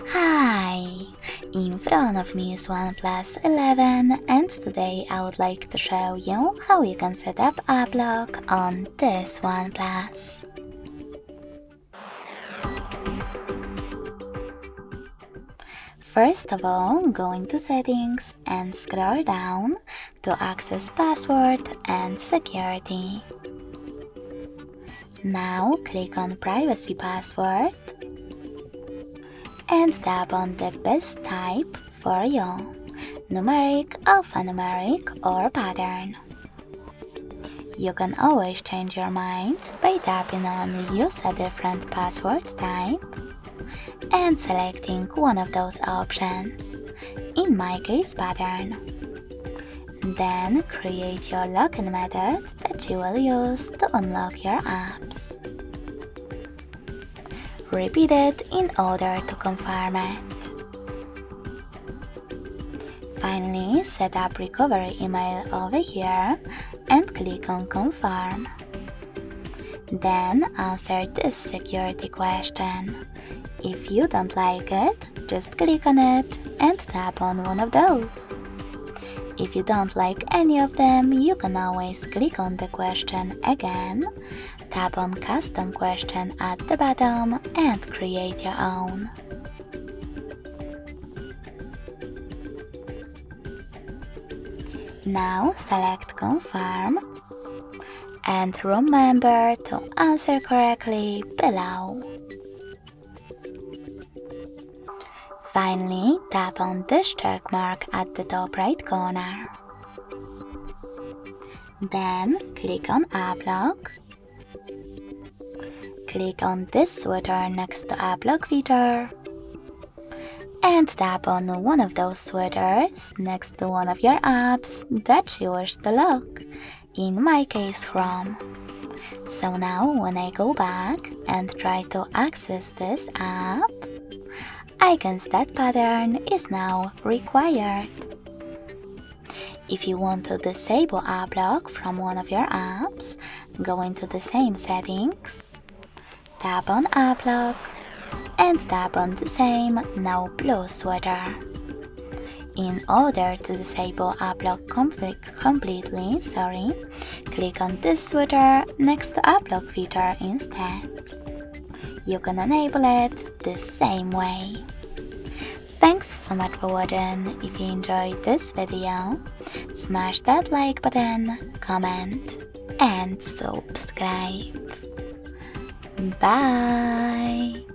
Hi! In front of me is OnePlus 11 and today I would like to show you how you can set up app lock on this OnePlus. First of all, go into Settings and scroll down to access Password and Security. Now click on Privacy Password and tap on the best type for you, numeric, alphanumeric or pattern. You can always change your mind by tapping on Use a different password type and selecting one of those options, in my case pattern. Then create your login method that you will use to unlock your apps. Repeat it in order to confirm it. Finally, set up recovery email over here and click on Confirm. Then answer this security question. If you don't like it, just click on it and tap on one of those. If you don't like any of them, you can always click on the question again, tap on Custom Question at the bottom and create your own. Now select Confirm and remember to answer correctly below. Finally, tap on this check mark at the top right corner. Then click on App Lock. Click on this sweater next to App Lock feature and tap on one of those sweaters next to one of your apps that you wish to lock, in my case Chrome. So now when I go back and try to access this app, I can see that pattern is now required. If you want to disable app lock from one of your apps, go into the same settings, tap on app lock, and tap on the same now blue sweater. In order to disable app lock completely, click on this sweater next to app lock feature instead. You can enable it the same way. Thanks so much for watching. If you enjoyed this video, smash that like button, comment and subscribe. Bye!